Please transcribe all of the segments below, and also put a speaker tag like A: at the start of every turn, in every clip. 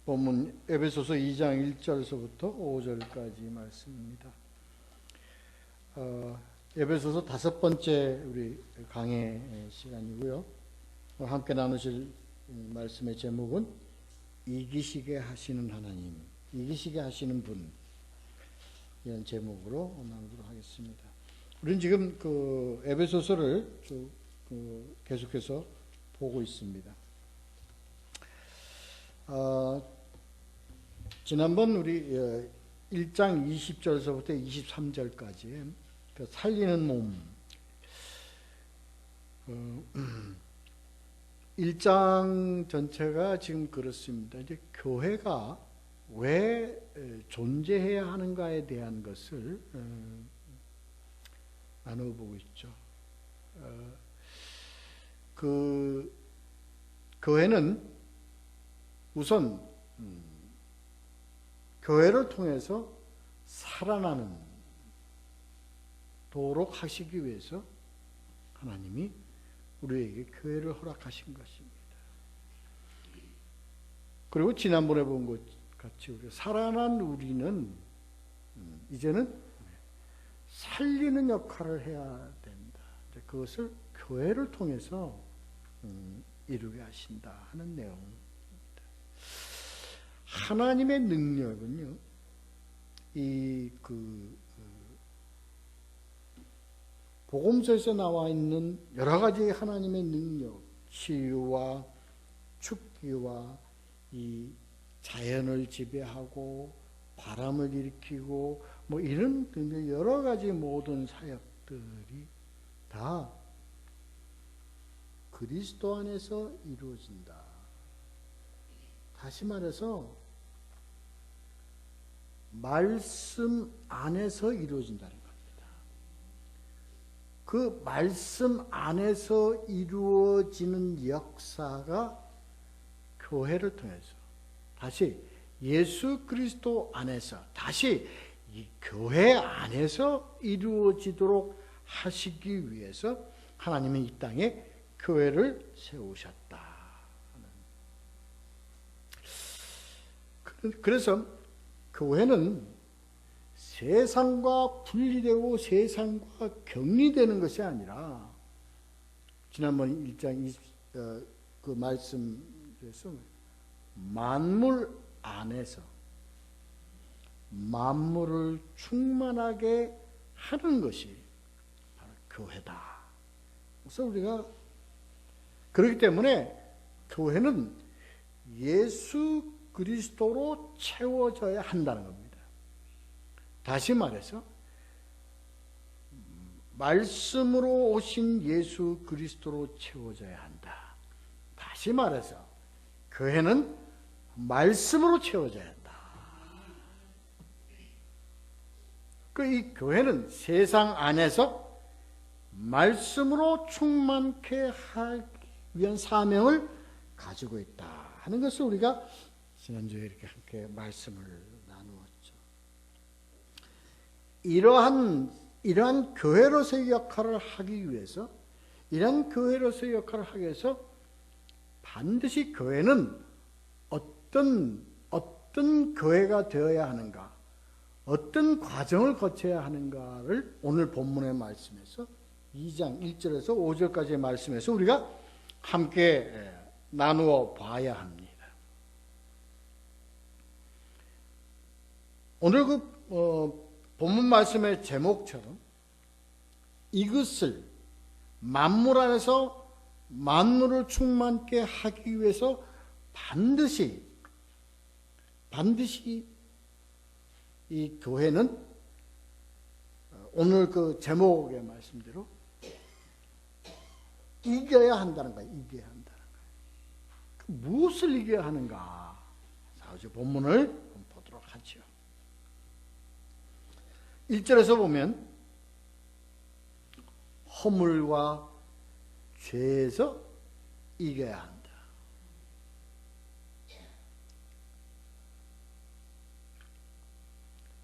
A: 본문 에베소서 2장 1절서부터 5절까지 말씀입니다. 에베소서 5번째 우리 강해 시간이고요. 함께 나누실 말씀의 제목은 이기시게 하시는 하나님, 이기시게 하시는 분, 이런 제목으로 나누도록 하겠습니다. 우리는 지금 그 에베소서를 쭉 계속해서 보고 있습니다. 지난번 우리 1장 20절서부터 23절까지 그 살리는 몸, 1장 전체가 지금 그렇습니다. 이제 교회가 왜 존재해야 하는가에 대한 것을 나눠보고 있죠. 그 교회는 우선 교회를 통해서 살아나는 도록 하시기 위해서 하나님이 우리에게 교회를 허락하신 것입니다. 그리고 지난번에 본 것 같이 우리 살아난 우리는 이제는 살리는 역할을 해야 된다. 그것을 교회를 통해서 이루게 하신다 하는 내용입니다. 하나님의 능력은요, 복음서에서 나와 있는 여러 가지 하나님의 능력, 치유와 죽기와 이 자연을 지배하고 바람을 일으키고 뭐 이런 여러 가지 모든 사역들이 다 그리스도 안에서 이루어진다. 다시 말해서 말씀 안에서 이루어진다는 겁니다. 그 말씀 안에서 이루어지는 역사가 교회를 통해서 다시 예수 그리스도 안에서 다시 이 교회 안에서 이루어지도록 하시기 위해서 하나님은 이 땅에 교회를 세우셨다. 그래서 교회는 세상과 분리되고 세상과 격리되는 것이 아니라 지난번 1장 그 말씀에서 만물 안에서 만물을 충만하게 하는 것이 바로 교회다. 그래서 우리가 그렇기 때문에 교회는 예수 그리스도로 채워져야 한다는 겁니다. 다시 말해서 말씀으로 오신 예수 그리스도로 채워져야 한다. 다시 말해서 교회는 말씀으로 채워져야 한다. 이 교회는 세상 안에서 말씀으로 충만케 하기 위한 사명을 가지고 있다 하는 것을 우리가 지난주에 이렇게 함께 말씀을 나누었죠. 이러한 교회로서의 역할을 하기 위해서, 이러한 교회로서의 역할을 하기 위해서 반드시 교회는 어떤 교회가 되어야 하는가, 어떤 과정을 거쳐야 하는가를 오늘 본문의 말씀에서 2장 1절에서 5절까지의 말씀에서 우리가 함께 나누어 봐야 합니다. 오늘 본문 말씀의 제목처럼 이것을 만물 안에서 만물을 충만케 하기 위해서 반드시 이 교회는 오늘 그 제목의 말씀대로 이겨야 한다는 거예요. 이겨야 한다는 거예요. 무엇을 이겨야 하는가? 자, 이제 본문을 보도록 하죠. 1절에서 보면 허물과 죄에서 이겨야 한다.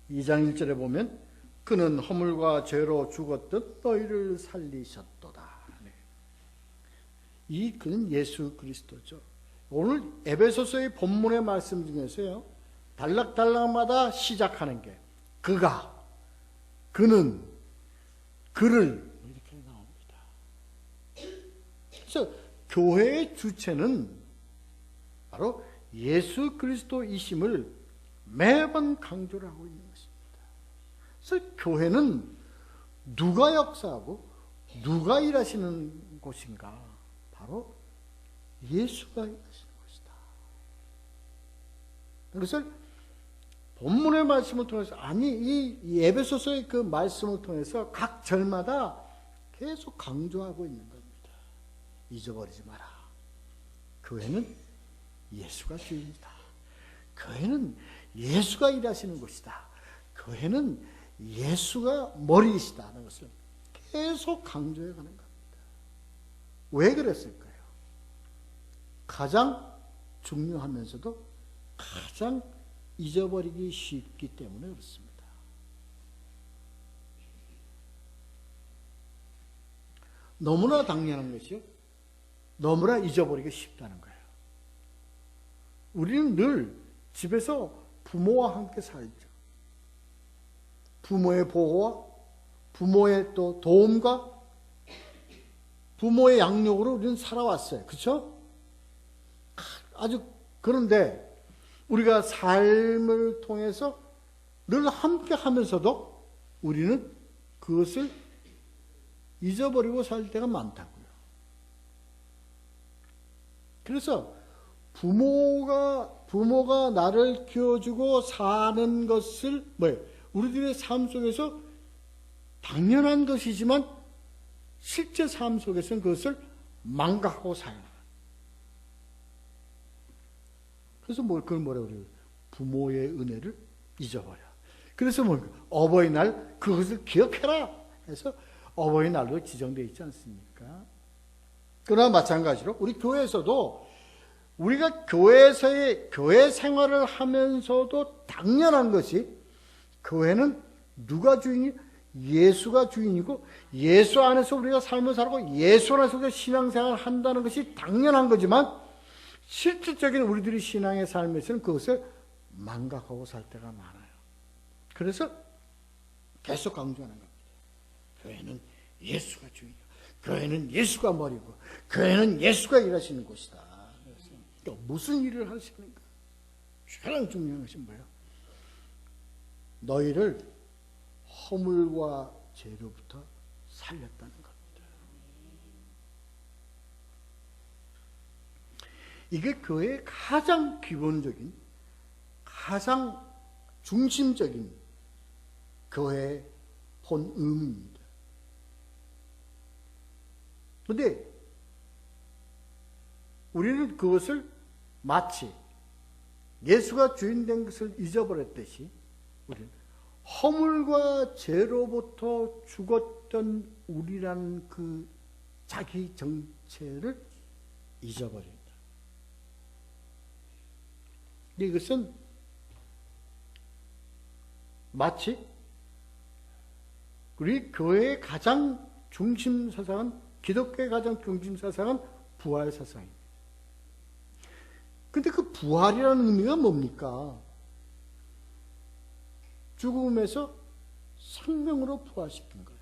A: 2장 1절에 보면 그는 허물과 죄로 죽었듯 너희를 살리셨도다. 이 그는 예수 그리스도죠. 오늘 에베소서의 본문의 말씀 중에서요, 단락단락마다 시작하는 게 그가, 그는, 그를 이렇게 나옵니다. 그래서 교회의 주체는 바로 예수 그리스도이심을 매번 강조를 하고 있는 것입니다. 그래서 교회는 누가 역사하고 누가 일하시는 곳인가? 바로 예수가 일하시는 것이다. 그것을 본문의 말씀을 통해서, 아니 이 에베소서의 그 말씀을 통해서 각 절마다 계속 강조하고 있는 겁니다. 잊어버리지 마라. 교회는 예수가 주인이다. 교회는 예수가 일하시는 곳이다. 교회는 예수가 머리이시다 하는 것을 계속 강조해 가는 겁니다. 왜 그랬을까요? 가장 중요하면서도 가장 잊어버리기 쉽기 때문에 그렇습니다. 너무나 당연한 것이요, 너무나 잊어버리기 쉽다는 거예요. 우리는 늘 집에서 부모와 함께 살죠. 부모의 보호와 부모의 또 도움과 부모의 양육으로 우리는 살아왔어요. 그렇죠? 아주 그런데 우리가 삶을 통해서 늘 함께 하면서도 우리는 그것을 잊어버리고 살 때가 많다고요. 그래서 부모가 나를 키워주고 사는 것을 우리들의 삶 속에서 당연한 것이지만 실제 삶 속에서는 그것을 망각하고 살아요. 그래서 그걸 뭐라고 그래요? 부모의 은혜를 잊어버려. 그래서 어버이날 그것을 기억해라 해서 어버이날로 지정되어 있지 않습니까? 그러나 마찬가지로 우리 교회에서도 우리가 교회에서의 교회 생활을 하면서도 당연한 것이, 교회는 누가 주인이? 예수가 주인이고 예수 안에서 우리가 삶을 살고 예수 안에서 우리가 신앙생활을 한다는 것이 당연한 거지만, 실질적인 우리들이 신앙의 삶에서는 그것을 망각하고 살 때가 많아요. 그래서 계속 강조하는 겁니다. 교회는 예수가 주인이고 교회는 예수가 머리고 교회는 예수가 일하시는 곳이다. 그래서 무슨 일을 하시는가? 가장 중요한 것이 뭐예요? 너희를 허물과 죄로부터 살렸다는 겁니다. 이게 교회의 가장 기본적인, 가장 중심적인 교회의 본 의미입니다. 그런데 우리는 그것을 마치 예수가 주인 된 것을 잊어버렸듯이 우리는 허물과 죄로부터 죽었던 우리라는 그 자기 정체를 잊어버린다. 이것은 마치 우리 교회의 가장 중심 사상은, 기독교의 가장 중심 사상은 부활 사상입니다. 근데 그 부활이라는 의미가 뭡니까? 죽음에서 생명으로 부활시킨 거예요.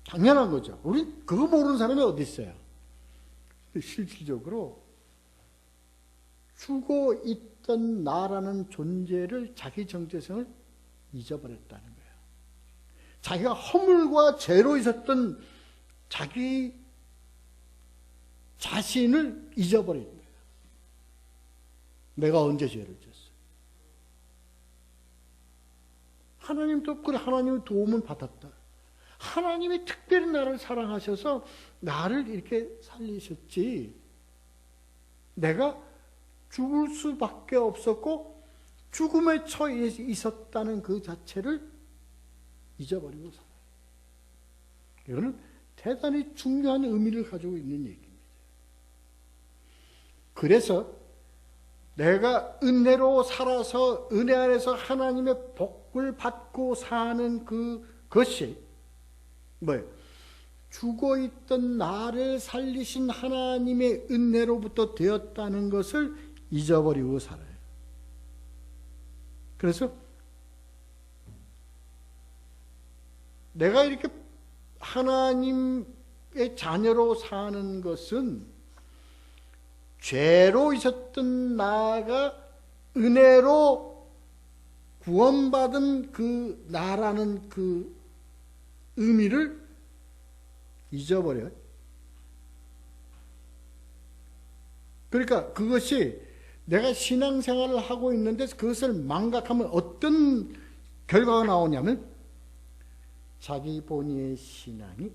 A: 당연한 거죠. 우리 그거 모르는 사람이 어디 있어요? 실질적으로 죽어 있던 나라는 존재를, 자기 정체성을 잊어버렸다는 거예요. 자기가 허물과 죄로 있었던 자기 자신을 잊어버린 거예요. 내가 언제 죄를 졌어? 하나님도 그래, 하나님의 도움을 받았다. 하나님이 특별히 나를 사랑하셔서 나를 이렇게 살리셨지. 내가 죽을 수밖에 없었고 죽음에 처해 있었다는 그 자체를 잊어버리고 살아요. 이거는 대단히 중요한 의미를 가지고 있는 얘기입니다. 그래서 내가 은혜로 살아서 은혜 안에서 하나님의 복을 받고 사는 그것이 뭐예요? 죽어있던 나를 살리신 하나님의 은혜로부터 되었다는 것을 잊어버리고 살아요. 그래서 내가 이렇게 하나님의 자녀로 사는 것은 죄로 있었던 나가 은혜로 구원받은 그 나라는 그 의미를 잊어버려요. 그러니까 그것이 내가 신앙생활을 하고 있는데 그것을 망각하면 어떤 결과가 나오냐면 자기 본위의 신앙이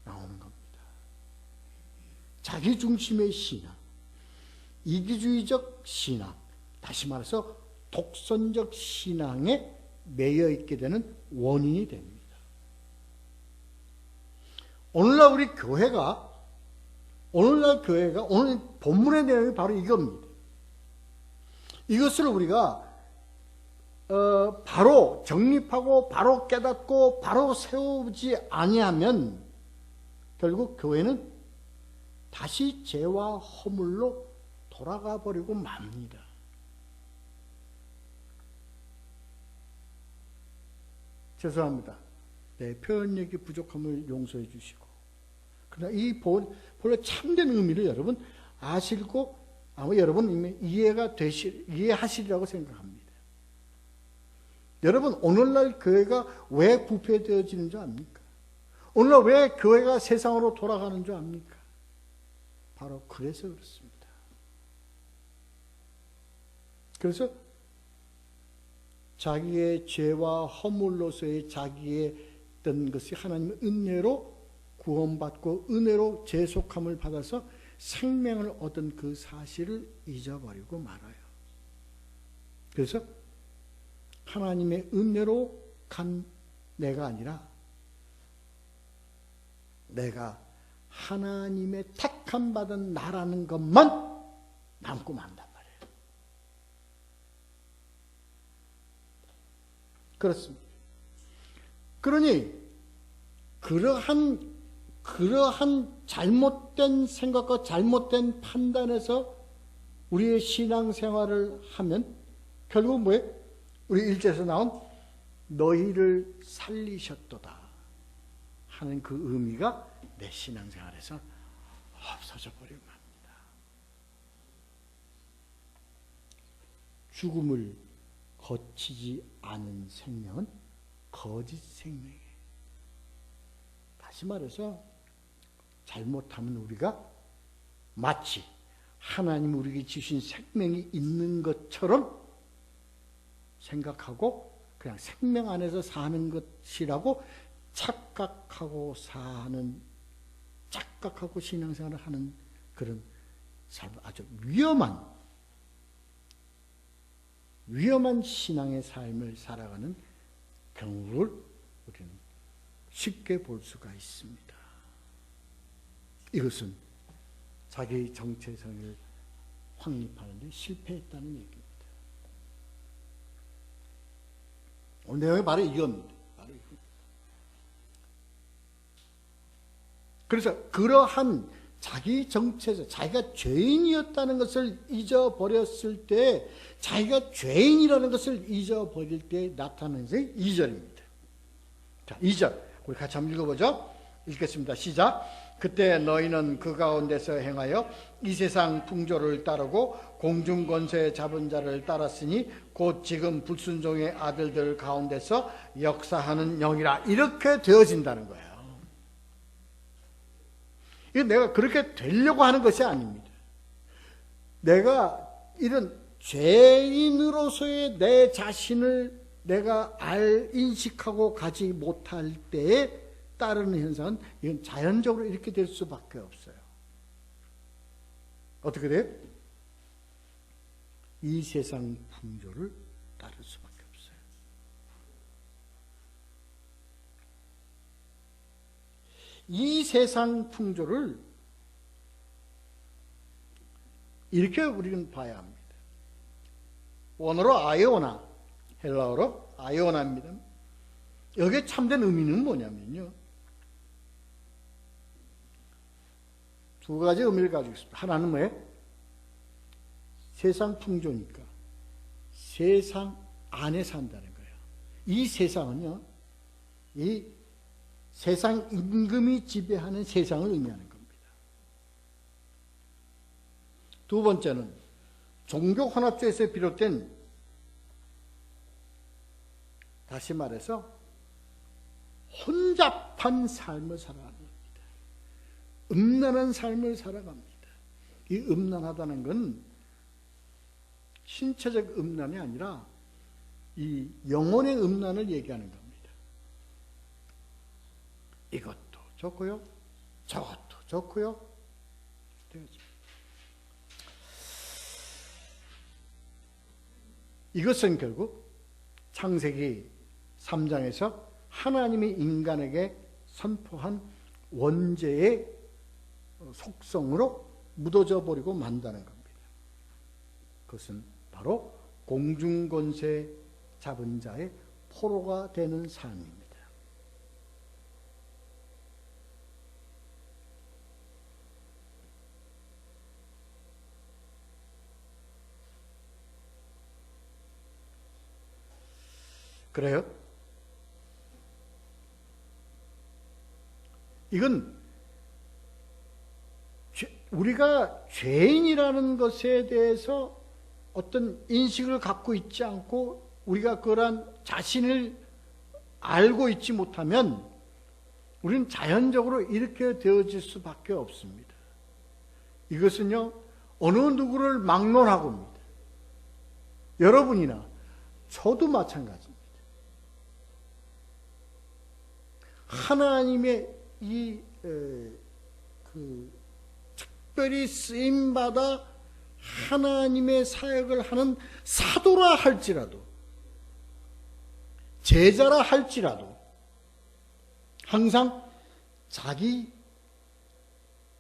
A: 나오는 겁니다. 자기 중심의 신앙, 이기주의적 신앙, 다시 말해서 독선적 신앙에 매여 있게 되는 원인이 됩니다. 오늘날 교회가 오늘 본문의 내용이 바로 이겁니다. 이것을 우리가 바로 정립하고 바로 깨닫고 바로 세우지 아니하면 결국 교회는 다시 죄와 허물로 돌아가 버리고 맙니다. 죄송합니다. 내 표현력이 부족함을 용서해 주시고, 그러나 이 본래 참된 의미를 여러분 아시고 아마 여러분 이미 이해하시리라고 생각합니다. 여러분 오늘날 교회가 왜 부패되어지는 줄 압니까? 오늘날 왜 교회가 세상으로 돌아가는 줄 압니까? 바로 그래서 그렇습니다. 그래서 자기의 죄와 허물로서의 자기의 어떤 것이 하나님의 은혜로 구원받고 은혜로 죄속함을 받아서 생명을 얻은 그 사실을 잊어버리고 말아요. 그래서 하나님의 은혜로 간 내가 아니라 내가 하나님의 택함 받은 나라는 것만 남고 만단 말이에요. 그렇습니다. 그러니 그러한 잘못된 생각과 잘못된 판단에서 우리의 신앙생활을 하면 결국 뭐예요? 우리 1절에서 나온 너희를 살리셨도다 하는 그 의미가 내 신앙생활에서 없어져 버리고 맙니다. 죽음을 거치지 않은 생명은 거짓 생명이에요. 다시 말해서 잘못하면 우리가 마치 하나님 우리에게 주신 생명이 있는 것처럼 생각하고 그냥 생명 안에서 사는 것이라고 착각하고 신앙생활을 하는 그런 아주 위험한 신앙의 삶을 살아가는 경우를 우리는 쉽게 볼 수가 있습니다. 이것은 자기 정체성을 확립하는 데 실패했다는 얘기입니다. 오늘 내용이 바로 이겁니다. 그래서 그러한 자기 정체성, 자기가 죄인이었다는 것을 잊어버렸을 때, 자기가 죄인이라는 것을 잊어버릴 때 나타나는 것이 2절입니다. 자, 2절. 우리 같이 한번 읽어보죠. 읽겠습니다. 시작. 그때 너희는 그 가운데서 행하여 이 세상 풍조를 따르고 공중 권세 잡은 자를 따랐으니 곧 지금 불순종의 아들들 가운데서 역사하는 영이라. 이렇게 되어진다는 거예요. 이거 내가 그렇게 되려고 하는 것이 아닙니다. 내가 이런 죄인으로서의 내 자신을 내가 인식하고 가지 못할 때에 따르는 현상은 이건 자연적으로 이렇게 될 수밖에 없어요. 어떻게 돼요? 이 세상 풍조를 따를 수밖에 없어요. 이 세상 풍조를 이렇게 우리는 봐야 합니다. 원어로 아이오나, 헬라어로 아이오나입니다. 여기에 참된 의미는 뭐냐면요, 두 가지 의미를 가지고 있습니다. 하나는 뭐예요? 세상 풍조니까 세상 안에 산다는 거예요. 이 세상은요, 이 세상 임금이 지배하는 세상을 의미하는 겁니다. 두 번째는 종교 혼합주의에서 비롯된, 다시 말해서 혼잡한 삶을 살아가는 겁니다. 음란한 삶을 살아갑니다. 이 음란하다는 건 신체적 음란이 아니라 이 영혼의 음란을 얘기하는 겁니다. 이것도 좋고요, 저것도 좋고요. 이것은 결국 창세기 3장에서 하나님이 인간에게 선포한 원죄의 속성으로 묻어져 버리고 만다는 겁니다. 그것은 바로 공중권세 잡은 자의 포로가 되는 삶입니다. 그래요? 이건 우리가 죄인이라는 것에 대해서 어떤 인식을 갖고 있지 않고 우리가 그러한 자신을 알고 있지 못하면 우리는 자연적으로 이렇게 되어질 수밖에 없습니다. 이것은요, 어느 누구를 막론하고입니다. 여러분이나 저도 마찬가지입니다. 하나님의 특별히 쓰임받아 하나님의 사역을 하는 사도라 할지라도, 제자라 할지라도 항상 자기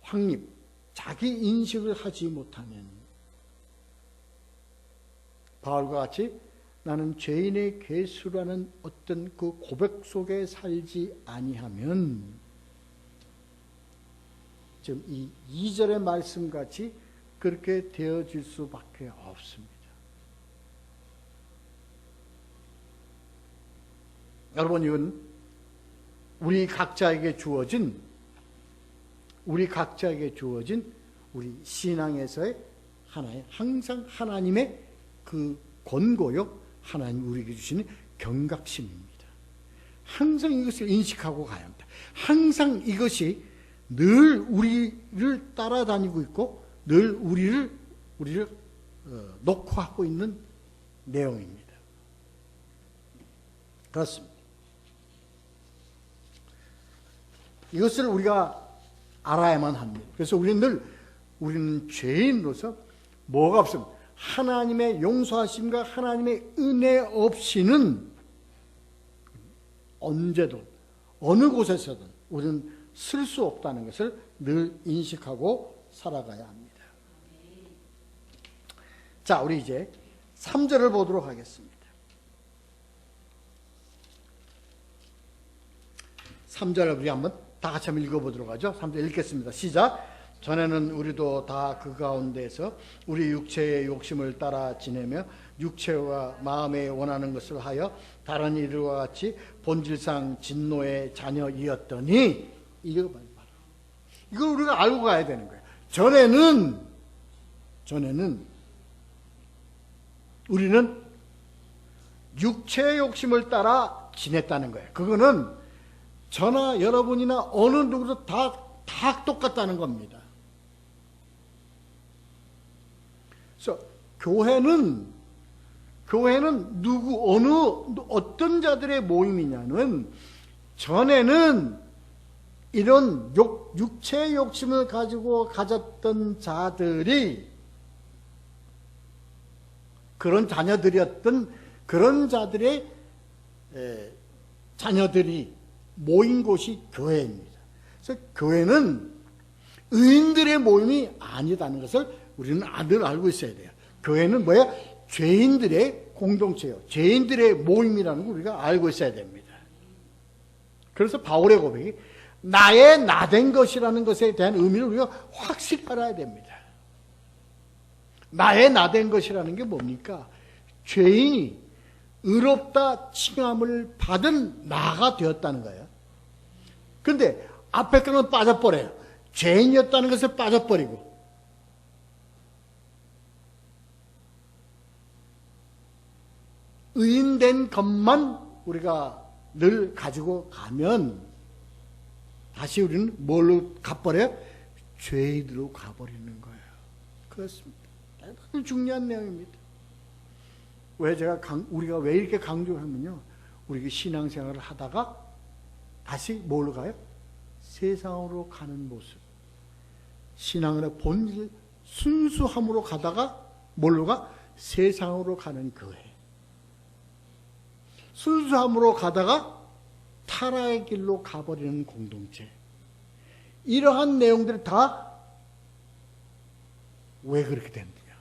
A: 확립, 자기 인식을 하지 못하면, 바울과 같이 나는 죄인의 괴수라는 어떤 그 고백 속에 살지 아니하면, 지금 이 2절의 말씀같이 그렇게 되어질 수밖에 없습니다. 여러분, 이건 우리 각자에게 주어진 우리 신앙에서의 하나의, 항상 하나님의 그 권고요, 하나님 우리에게 주시는 경각심입니다. 항상 이것을 인식하고 가야 합니다. 항상 이것이 늘 우리를 따라다니고 있고 늘 우리를 놓고 하고 있는 내용입니다. 그렇습니다. 이것을 우리가 알아야만 합니다. 그래서 우리는 죄인으로서 뭐가 없습니다. 하나님의 용서하심과 하나님의 은혜 없이는 언제든 어느 곳에서든 우리는 쓸 수 없다는 것을 늘 인식하고 살아가야 합니다. 자, 우리 이제 3절을 보도록 하겠습니다. 3절을 우리 한번 다 같이 한번 읽어보도록 하죠. 3절 읽겠습니다. 시작. 전에는 우리도 다 그 가운데서 우리 육체의 욕심을 따라 지내며 육체와 마음에 원하는 것을 하여 다른 이들과 같이 본질상 진노의 자녀이었더니, 이거 봐요. 이걸 우리가 알고 가야 되는 거예요. 전에는 우리는 육체의 욕심을 따라 지냈다는 거예요. 그거는 저나 여러분이나 어느 누구도 다 똑같다는 겁니다. 그래서 교회는 어떤 자들의 모임이냐면, 전에는 이런 육체의 욕심을 가졌던 자들이, 그런 자녀들이었던 그런 자들의 자녀들이 모인 곳이 교회입니다. 그래서 교회는 의인들의 모임이 아니다는 것을 우리는 늘 알고 있어야 돼요. 교회는 뭐야? 죄인들의 공동체요, 죄인들의 모임이라는 걸 우리가 알고 있어야 됩니다. 그래서 바울의 고백이 나의 나된 것이라는 것에 대한 의미를 우리가 확실히 알아야 됩니다. 나의 나된 것이라는 게 뭡니까? 죄인이 의롭다 칭함을 받은 나가 되었다는 거예요. 그런데 앞에 거는 빠져버려요. 죄인이었다는 것을 빠져버리고 의인된 것만 우리가 늘 가지고 가면 다시 우리는 뭘로 가버려요? 죄인으로 가버리는 거예요. 그렇습니다. 대단히 중요한 내용입니다. 우리가 왜 이렇게 강조하면요, 우리가 신앙생활을 하다가 다시 뭘로 가요? 세상으로 가는 모습. 신앙의 본질, 순수함으로 가다가 뭘로 가? 세상으로 가는 교회. 순수함으로 가다가 타락의 길로 가버리는 공동체. 이러한 내용들이 다 왜 그렇게 됐느냐?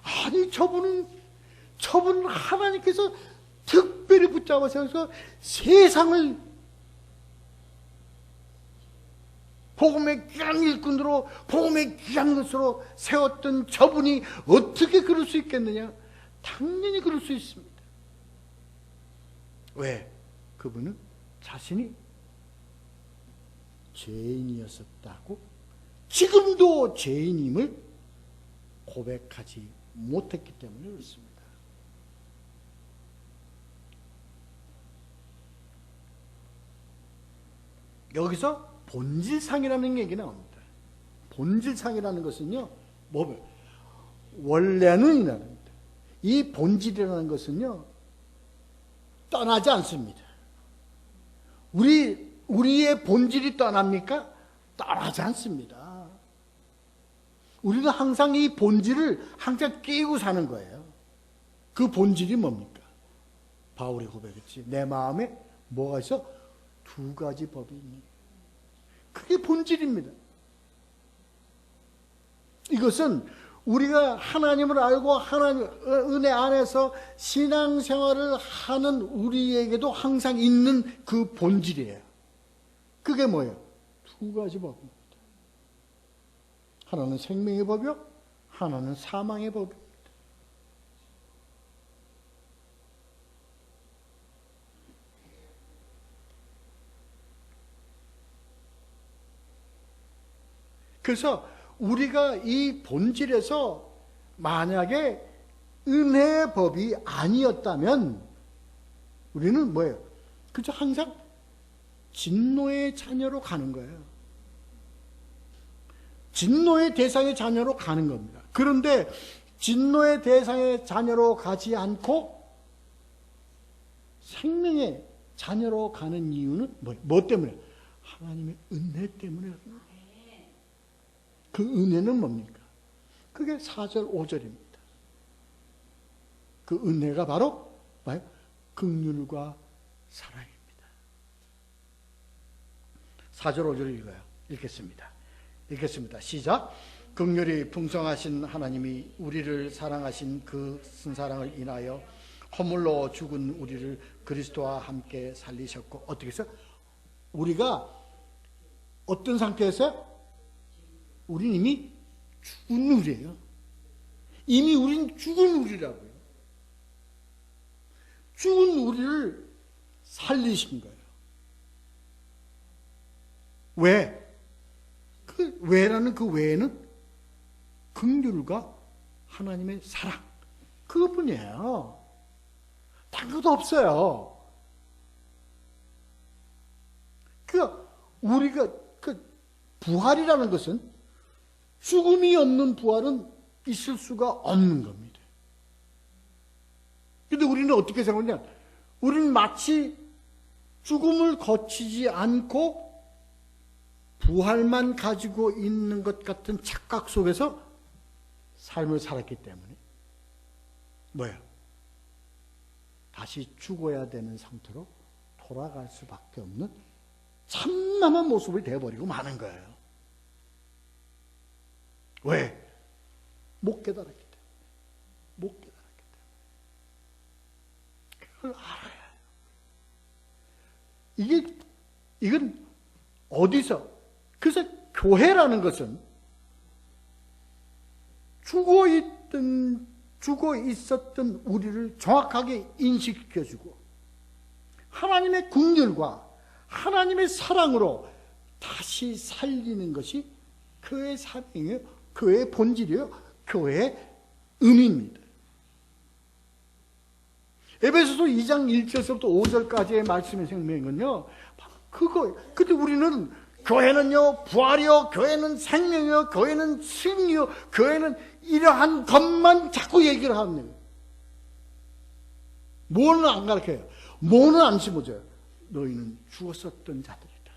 A: 아니, 저분은 하나님께서 특별히 붙잡아서 세상을 복음의 귀한 일꾼으로, 복음의 귀한 것으로 세웠던 저분이 어떻게 그럴 수 있겠느냐? 당연히 그럴 수 있습니다. 왜? 그분은 자신이 죄인이었었다고, 지금도 죄인임을 고백하지 못했기 때문에 그렇습니다. 여기서 본질상이라는 얘기 나옵니다. 본질상이라는 것은요, 뭐 원래는 이랍니다. 이 본질이라는 것은요, 떠나지 않습니다. 우리의 본질이 떠납니까? 떠나지 않습니다. 우리는 항상 이 본질을 항상 끼고 사는 거예요. 그 본질이 뭡니까? 바울이 고백했지. 내 마음에 뭐가 있어? 두 가지 법이 있니? 그게 본질입니다. 이것은 우리가 하나님을 알고 하나님 은혜 안에서 신앙생활을 하는 우리에게도 항상 있는 그 본질이에요. 그게 뭐예요? 두 가지 법입니다. 하나는 생명의 법이요, 하나는 사망의 법입니다. 그래서 우리가 이 본질에서 만약에 은혜의 법이 아니었다면 우리는 뭐예요? 그저 항상 진노의 자녀로 가는 거예요. 진노의 대상의 자녀로 가는 겁니다. 그런데 진노의 대상의 자녀로 가지 않고 생명의 자녀로 가는 이유는 뭐 때문에? 하나님의 은혜 때문에. 그 은혜는 뭡니까? 그게 4절 5절입니다. 그 은혜가 바로 뭐예요? 긍휼과 사랑입니다. 4절 5절을 읽겠습니다. 시작. 긍휼이 풍성하신 하나님이 우리를 사랑하신 그 선사랑을 인하여 허물로 죽은 우리를 그리스도와 함께 살리셨고, 어떻게 해서? 우리가 어떤 상태에서? 우린 이미 죽은 우리예요. 이미 우린 죽은 우리라고요. 죽은 우리를 살리신 거예요. 왜? 그 왜라는 그 왜는 긍휼과 하나님의 사랑, 그것뿐이에요. 다른 것도 없어요. 우리가 부활이라는 것은, 죽음이 없는 부활은 있을 수가 없는 겁니다. 근데 우리는 어떻게 생각하냐? 우리는 마치 죽음을 거치지 않고 부활만 가지고 있는 것 같은 착각 속에서 삶을 살았기 때문에 뭐예요? 다시 죽어야 되는 상태로 돌아갈 수밖에 없는 참남한 모습이 되어버리고 마는 거예요. 왜? 못 깨달았기 때문에. 못 깨달았기 때문에. 그걸 알아야 해요. 이건 어디서? 그래서 교회라는 것은 죽어 있었던 우리를 정확하게 인식시켜주고 하나님의 긍휼과 하나님의 사랑으로 다시 살리는 것이 교회의 사명이에요. 교회의 본질이에요. 교회의 의미입니다. 에베소서 2장 1절에서부터 5절까지의 말씀의 생명은요, 그거. 근데 우리는 교회는요, 부활이요, 교회는 생명이요, 교회는 승리요, 교회는 이러한 것만 자꾸 얘기를 하는 거예요. 뭐는 안 가르쳐요. 뭐는 안 심어줘요. 너희는 죽었었던 자들이다.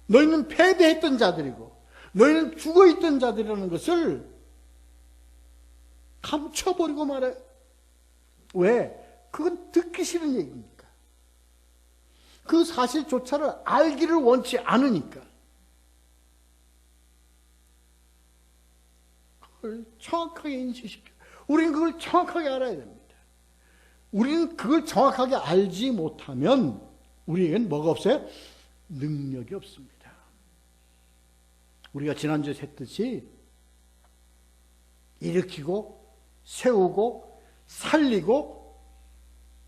A: 너희는 패배했던 자들이고, 너희는 죽어있던 자들이라는 것을 감춰버리고 말해요. 왜? 그건 듣기 싫은 얘기니까. 그 사실조차를 알기를 원치 않으니까. 그걸 정확하게 인식시켜. 우리는 그걸 정확하게 알아야 됩니다. 우리는 그걸 정확하게 알지 못하면 우리에겐 뭐가 없어요? 능력이 없습니다. 우리가 지난주에 했듯이 일으키고 세우고 살리고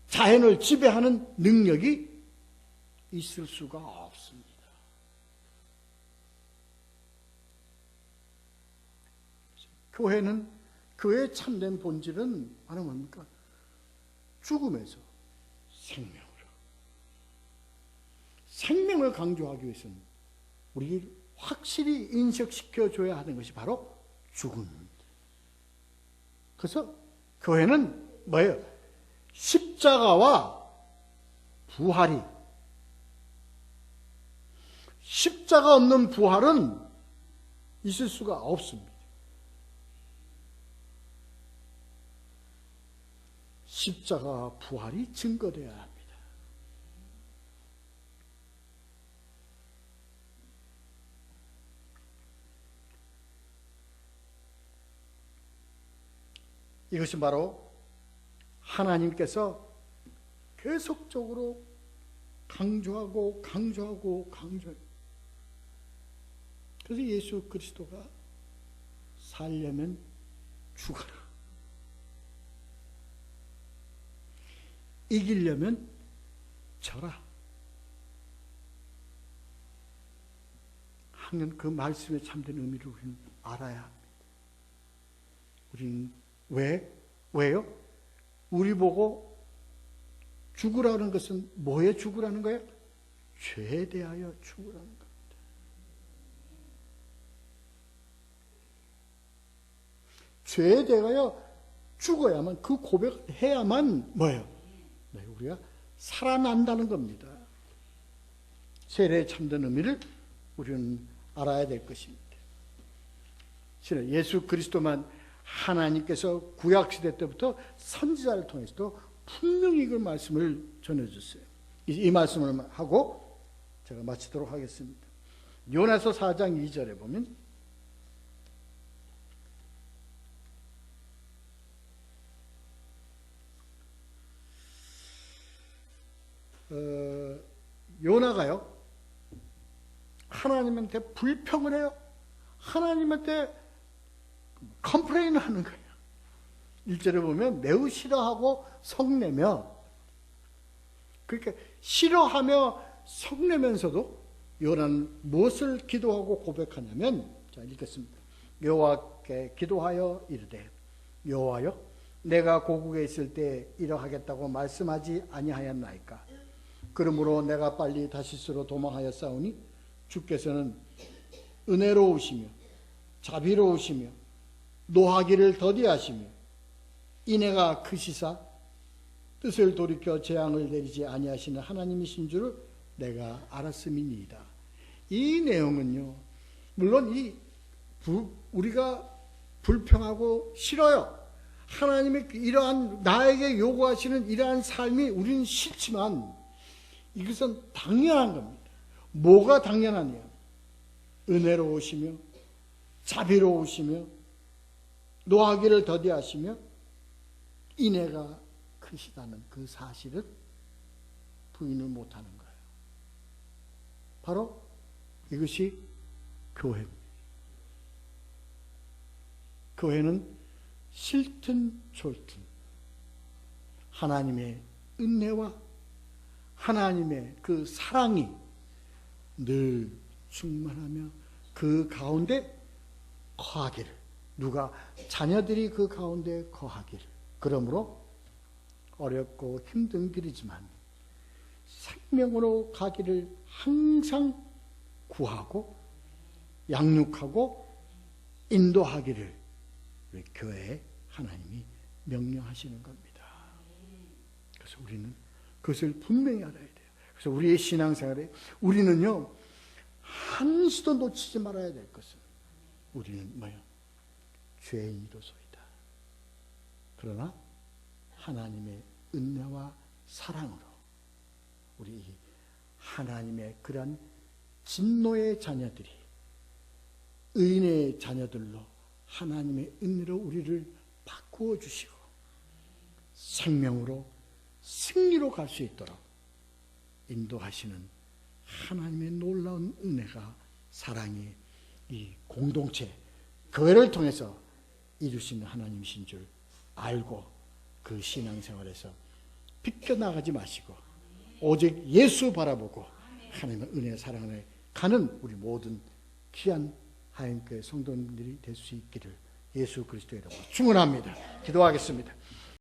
A: 자연을 지배하는 능력이 있을 수가 없습니다. 교회의 참된 본질은 바로 뭡니까? 죽음에서 생명을 강조하기 위해서는 우리를 확실히 인식시켜줘야 하는 것이 바로 죽음입니다. 그래서 교회는 뭐예요? 십자가와 부활이, 십자가 없는 부활은 있을 수가 없습니다. 십자가 부활이 증거되어야 합니다. 이것이 바로 하나님께서 계속적으로 강조하고 그래서 예수 그리스도가 살려면 죽어라, 이기려면 져라 하는 그 말씀의 참된 의미를 우리는 알아야 합니다. 우리는 왜요? 우리 보고 죽으라는 것은 뭐에 죽으라는 거예요? 죄에 대하여 죽으라는 겁니다. 죄에 대하여 죽어야만, 그 고백을 해야만 뭐예요? 네, 우리가 살아난다는 겁니다. 세례의 참된 의미를 우리는 알아야 될 것입니다. 예수 그리스도만 하나님께서 구약시대 때부터 선지자를 통해서도 분명히 그 말씀을 전해줬어요. 이 말씀을 하고 제가 마치도록 하겠습니다. 요나서 4장 2절에 보면 요나가요, 하나님한테 불평을 해요. 하나님한테 컴플레인을 하는 거예요. 1절에 보면 매우 싫어하고 성내며, 그러니까 싫어하며 성내면서도 요나는 무엇을 기도하고 고백하냐면, 자, 읽겠습니다. 여호와께 기도하여 이르되, 여호와여, 내가 고국에 있을 때 이러하겠다고 말씀하지 아니하였나이까? 그러므로 내가 빨리 다시스로 도망하였사오니 주께서는 은혜로우시며 자비로우시며 노하기를 더디하시며 인애가 크시사 뜻을 돌이켜 재앙을 내리지 아니하시는 하나님이신 줄을 내가 알았음이니이다. 이 내용은요, 물론 우리가 불평하고 싫어요. 하나님의 이러한 나에게 요구하시는 이러한 삶이 우리는 싫지만 이것은 당연한 겁니다. 뭐가 당연하냐? 은혜로우시며 자비로우시며 노하기를 더디하시며 인애가 크시다는 그 사실은 부인을 못하는 거예요. 바로 이것이 교회입니다. 교회는 싫든 좋든 하나님의 은혜와 하나님의 그 사랑이 늘 충만하며 그 가운데 거하기를, 누가 자녀들이 그 가운데 거하기를. 그러므로 어렵고 힘든 길이지만 생명으로 가기를 항상 구하고 양육하고 인도하기를 우리 교회에 하나님이 명령하시는 겁니다. 그래서 우리는 그것을 분명히 알아야 돼요. 그래서 우리의 신앙생활에 우리는요, 한 수도 놓치지 말아야 될 것은 우리는 뭐예요? 죄인이로소이다. 그러나 하나님의 은혜와 사랑으로 우리 하나님의 그러한 진노의 자녀들이 의인의 자녀들로 하나님의 은혜로 우리를 바꾸어 주시고 생명으로 승리로 갈 수 있도록 인도하시는 하나님의 놀라운 은혜가, 사랑이 이 공동체, 교회를 통해서 이루시는 하나님이신 줄 알고 그 신앙생활에서 비껴나가지 마시고 오직 예수 바라보고 하나님의 은혜 사랑을 가는 우리 모든 귀한 하얀교회 성도님들이 될 수 있기를 예수 그리스도의 이름으로 축원합니다. 기도하겠습니다.